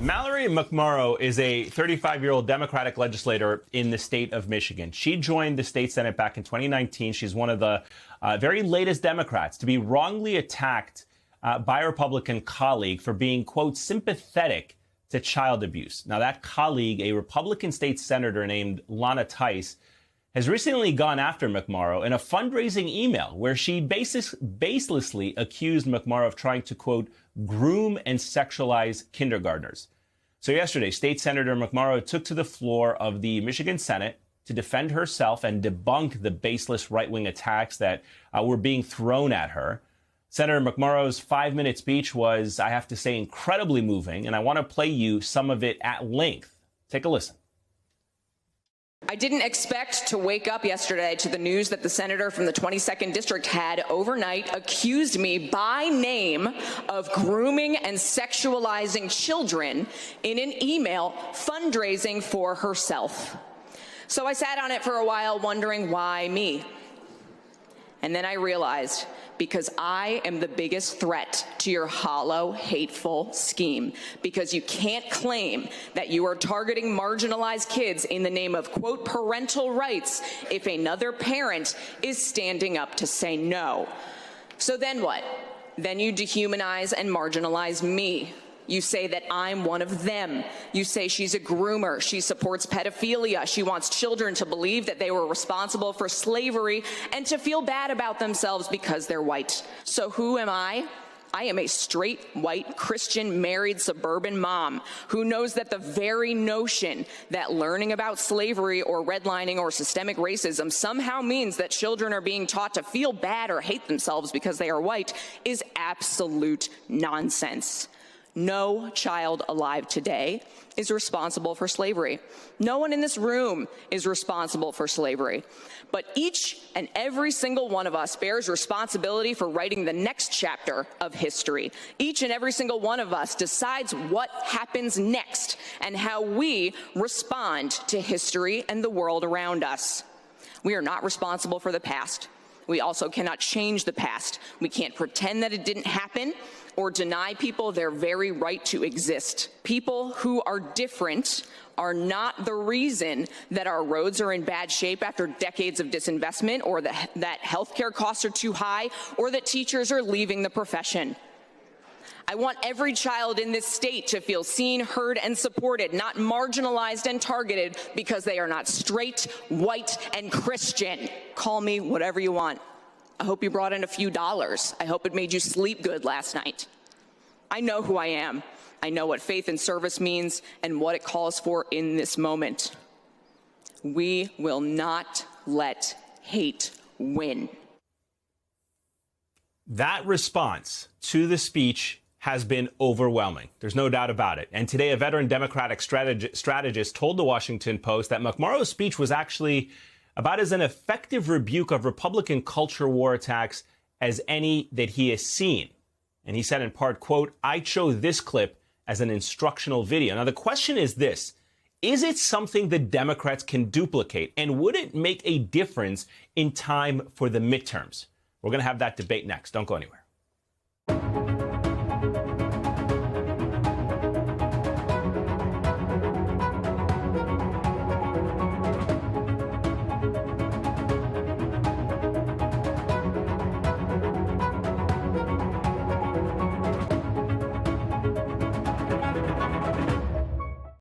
Mallory McMorrow is a 35-year-old Democratic legislator in the state of Michigan. She joined the state Senate back in 2019. She's one of the very latest Democrats to be wrongly attacked by a Republican colleague for being, quote, sympathetic to child abuse. Now, that colleague, a Republican state senator named Lana Theis, has recently gone after McMorrow in a fundraising email where she baselessly accused McMorrow of trying to, quote, groom and sexualize kindergartners. So yesterday, State Senator McMorrow took to the floor of the Michigan Senate to defend herself and debunk the baseless right-wing attacks that were being thrown at her. Senator McMorrow's 5-minute speech was, I have to say, incredibly moving, and I want to play you some of it at length. Take a listen. I didn't expect to wake up yesterday to the news that the senator from the 22nd district had overnight accused me by name of grooming and sexualizing children in an email fundraising for herself. So I sat on it for a while wondering why me. And then I realized, because I am the biggest threat to your hollow, hateful scheme. Because you can't claim that you are targeting marginalized kids in the name of, quote, parental rights if another parent is standing up to say no. So then what? Then you dehumanize and marginalize me. You say that I'm one of them. You say she's a groomer. She supports pedophilia. She wants children to believe that they were responsible for slavery and to feel bad about themselves because they're white. So who am I? I am a straight, white, Christian, married, suburban mom who knows that the very notion that learning about slavery or redlining or systemic racism somehow means that children are being taught to feel bad or hate themselves because they are white is absolute nonsense. No child alive today is responsible for slavery. No one in this room is responsible for slavery. But each and every single one of us bears responsibility for writing the next chapter of history. Each and every single one of us decides what happens next and how we respond to history and the world around us. We are not responsible for the past. We also cannot change the past. We can't pretend that it didn't happen or deny people their very right to exist. People who are different are not the reason that our roads are in bad shape after decades of disinvestment, or that healthcare costs are too high, or that teachers are leaving the profession. I want every child in this state to feel seen, heard, and supported, not marginalized and targeted because they are not straight, white, and Christian. Call me whatever you want. I hope you brought in a few dollars. I hope it made you sleep good last night. I know who I am. I know what faith and service means and what it calls for in this moment. We will not let hate win. That response to the speech has been overwhelming. There's no doubt about it. And today, a veteran Democratic strategist told the Washington Post that McMorrow's speech was actually about as an effective rebuke of Republican culture war attacks as any that he has seen. And he said in part, quote, I chose this clip as an instructional video. Now, the question is this. Is it something that Democrats can duplicate? And would it make a difference in time for the midterms? We're going to have that debate next. Don't go anywhere.